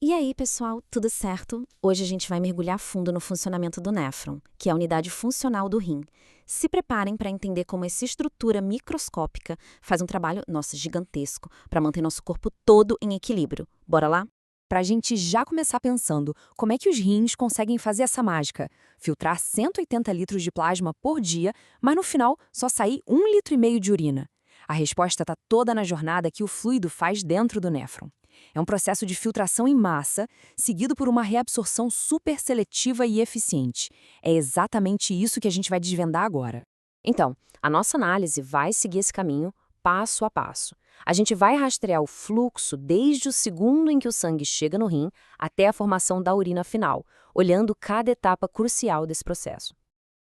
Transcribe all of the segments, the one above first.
E aí, pessoal, tudo certo? Hoje a gente vai mergulhar fundo no funcionamento do néfron, que é a unidade funcional do rim. Se preparem para entender como essa estrutura microscópica faz um trabalho, nossa, gigantesco, para manter nosso corpo todo em equilíbrio. Bora lá? Para a gente já começar pensando como é que os rins conseguem fazer essa mágica, filtrar 180 litros de plasma por dia, mas no final só sair 1,5 litro de urina. A resposta está toda na jornada que o fluido faz dentro do néfron. É um processo de filtração em massa, seguido por uma reabsorção super seletiva e eficiente. É exatamente isso que a gente vai desvendar agora. Então, a nossa análise vai seguir esse caminho passo a passo. A gente vai rastrear o fluxo desde o segundo em que o sangue chega no rim até a formação da urina final, olhando cada etapa crucial desse processo.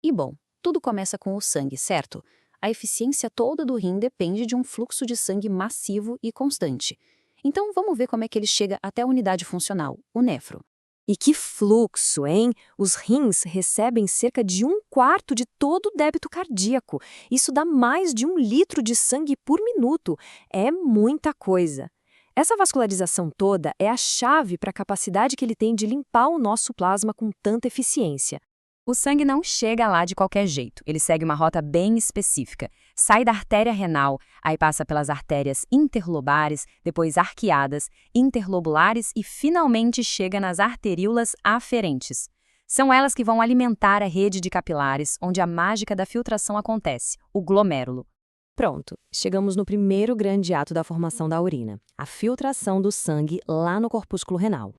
E bom, tudo começa com o sangue, certo? A eficiência toda do rim depende de um fluxo de sangue massivo e constante. Então vamos ver como é que ele chega até a unidade funcional, o néfron. E que fluxo, hein? Os rins recebem cerca de 1/4 de todo o débito cardíaco. Isso dá mais de 1 litro de sangue por minuto. É muita coisa. Essa vascularização toda é a chave para a capacidade que ele tem de limpar o nosso plasma com tanta eficiência. O sangue não chega lá de qualquer jeito, ele segue uma rota bem específica. Sai da artéria renal, aí passa pelas artérias interlobares, depois arqueadas, interlobulares e finalmente chega nas arteríolas aferentes. São elas que vão alimentar a rede de capilares, onde a mágica da filtração acontece, o glomérulo. Pronto, chegamos no primeiro grande ato da formação da urina, a filtração do sangue lá no corpúsculo renal.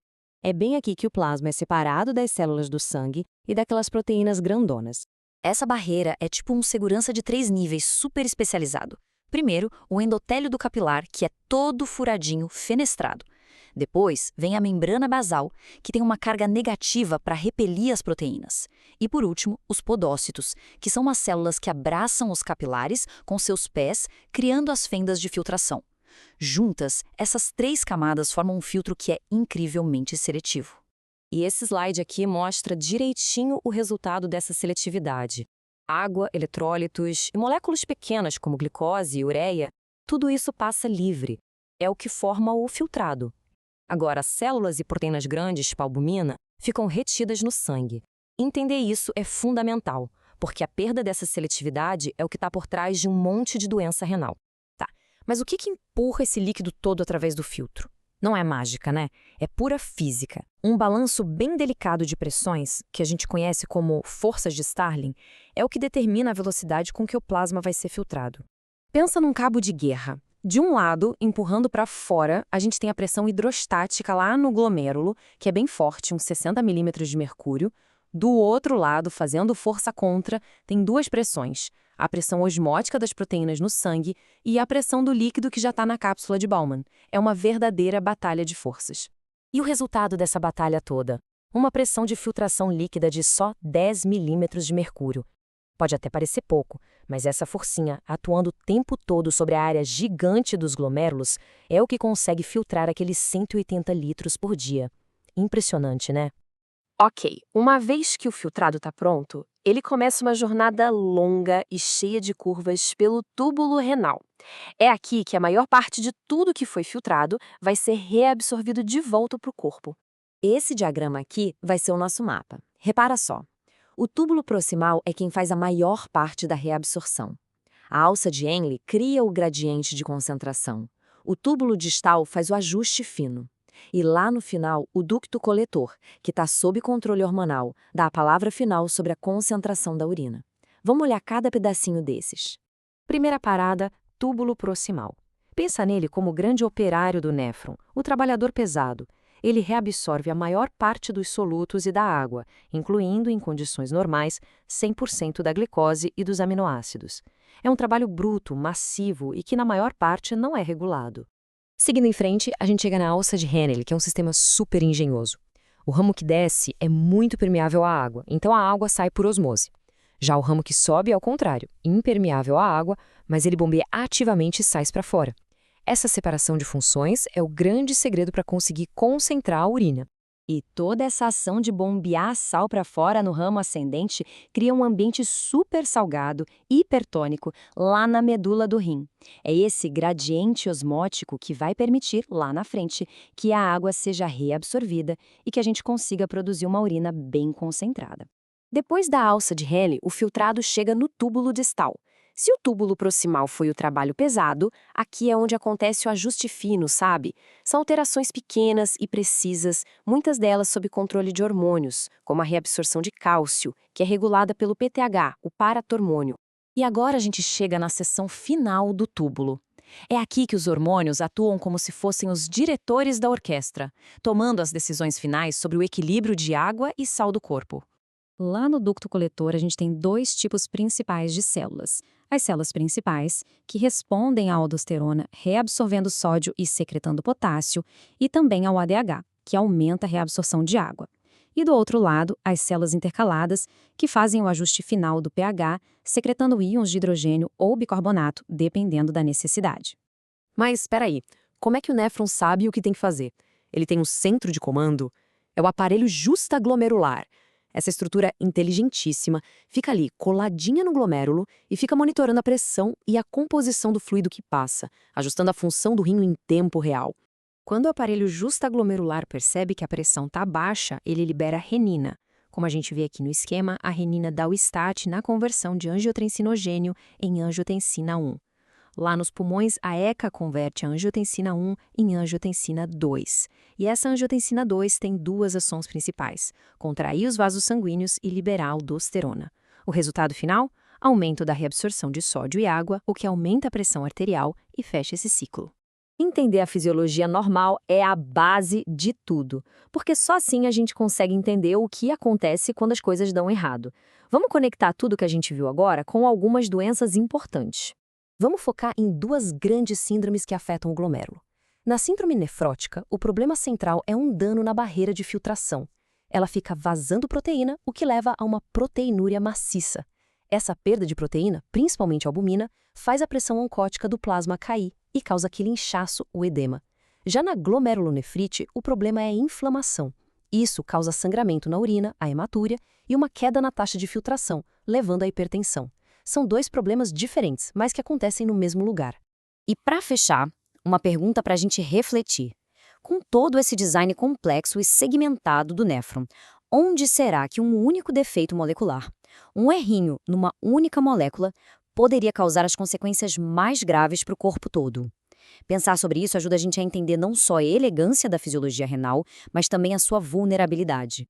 É bem aqui que o plasma é separado das células do sangue e daquelas proteínas grandonas. Essa barreira é tipo um segurança de 3 níveis super especializado. Primeiro, o endotélio do capilar, que é todo furadinho, fenestrado. Depois, vem a membrana basal, que tem uma carga negativa para repelir as proteínas. E por último, os podócitos, que são umas células que abraçam os capilares com seus pés, criando as fendas de filtração. Juntas, essas 3 camadas formam um filtro que é incrivelmente seletivo. E esse slide aqui mostra direitinho o resultado dessa seletividade. Água, eletrólitos e moléculas pequenas como glicose e ureia, tudo isso passa livre. É o que forma o filtrado. Agora, células e proteínas grandes, tipo a albumina, ficam retidas no sangue. Entender isso é fundamental, porque a perda dessa seletividade é o que está por trás de um monte de doença renal. Mas o que empurra esse líquido todo através do filtro? Não é mágica, né? É pura física. Um balanço bem delicado de pressões, que a gente conhece como forças de Starling, é o que determina a velocidade com que o plasma vai ser filtrado. Pensa num cabo de guerra. De um lado, empurrando para fora, a gente tem a pressão hidrostática lá no glomérulo, que é bem forte, uns 60 milímetros de mercúrio. Do outro lado, fazendo força contra, tem 2 pressões. A pressão osmótica das proteínas no sangue e a pressão do líquido que já está na cápsula de Bowman. É uma verdadeira batalha de forças. E o resultado dessa batalha toda? Uma pressão de filtração líquida de só 10 milímetros de mercúrio. Pode até parecer pouco, mas essa forcinha, atuando o tempo todo sobre a área gigante dos glomérulos, é o que consegue filtrar aqueles 180 litros por dia. Impressionante, né? Ok, uma vez que o filtrado está pronto, ele começa uma jornada longa e cheia de curvas pelo túbulo renal. É aqui que a maior parte de tudo que foi filtrado vai ser reabsorvido de volta para o corpo. Esse diagrama aqui vai ser o nosso mapa. Repara só. O túbulo proximal é quem faz a maior parte da reabsorção. A alça de Henle cria o gradiente de concentração. O túbulo distal faz o ajuste fino. E lá no final, o ducto coletor, que está sob controle hormonal, dá a palavra final sobre a concentração da urina. Vamos olhar cada pedacinho desses. Primeira parada, túbulo proximal. Pensa nele como o grande operário do néfron, o trabalhador pesado. Ele reabsorve a maior parte dos solutos e da água, incluindo, em condições normais, 100% da glicose e dos aminoácidos. É um trabalho bruto, massivo e que, na maior parte, não é regulado. Seguindo em frente, a gente chega na alça de Henle, que é um sistema super engenhoso. O ramo que desce é muito permeável à água, então a água sai por osmose. Já o ramo que sobe é ao contrário, impermeável à água, mas ele bombeia ativamente sais para fora. Essa separação de funções é o grande segredo para conseguir concentrar a urina. E toda essa ação de bombear sal para fora no ramo ascendente cria um ambiente super salgado, hipertônico, lá na medula do rim. É esse gradiente osmótico que vai permitir, lá na frente, que a água seja reabsorvida e que a gente consiga produzir uma urina bem concentrada. Depois da alça de Henle, o filtrado chega no túbulo distal. Se o túbulo proximal foi o trabalho pesado, aqui é onde acontece o ajuste fino, sabe? São alterações pequenas e precisas, muitas delas sob controle de hormônios, como a reabsorção de cálcio, que é regulada pelo PTH, o paratormônio. E agora a gente chega na seção final do túbulo. É aqui que os hormônios atuam como se fossem os diretores da orquestra, tomando as decisões finais sobre o equilíbrio de água e sal do corpo. Lá no ducto coletor, a gente tem dois tipos principais de células. As células principais, que respondem à aldosterona, reabsorvendo sódio e secretando potássio, e também ao ADH, que aumenta a reabsorção de água. E do outro lado, as células intercaladas, que fazem o ajuste final do pH, secretando íons de hidrogênio ou bicarbonato, dependendo da necessidade. Mas espera aí, como é que o néfron sabe o que tem que fazer? Ele tem um centro de comando? É o aparelho justaglomerular. Essa estrutura inteligentíssima fica ali coladinha no glomérulo e fica monitorando a pressão e a composição do fluido que passa, ajustando a função do rim em tempo real. Quando o aparelho justaglomerular percebe que a pressão está baixa, ele libera renina. Como a gente vê aqui no esquema, a renina dá o start na conversão de angiotensinogênio em angiotensina 1. Lá nos pulmões, a ECA converte a angiotensina 1 em angiotensina 2. E essa angiotensina 2 tem duas ações principais: contrair os vasos sanguíneos e liberar aldosterona. O resultado final? Aumento da reabsorção de sódio e água, o que aumenta a pressão arterial e fecha esse ciclo. Entender a fisiologia normal é a base de tudo, porque só assim a gente consegue entender o que acontece quando as coisas dão errado. Vamos conectar tudo que a gente viu agora com algumas doenças importantes. Vamos focar em duas grandes síndromes que afetam o glomérulo. Na síndrome nefrótica, o problema central é um dano na barreira de filtração. Ela fica vazando proteína, o que leva a uma proteinúria maciça. Essa perda de proteína, principalmente albumina, faz a pressão oncótica do plasma cair e causa aquele inchaço, o edema. Já na glomerulonefrite, o problema é a inflamação. Isso causa sangramento na urina, a hematúria, e uma queda na taxa de filtração, levando à hipertensão. São dois problemas diferentes, mas que acontecem no mesmo lugar. E para fechar, uma pergunta para a gente refletir. Com todo esse design complexo e segmentado do néfron, onde será que um único defeito molecular, um errinho numa única molécula, poderia causar as consequências mais graves para o corpo todo? Pensar sobre isso ajuda a gente a entender não só a elegância da fisiologia renal, mas também a sua vulnerabilidade.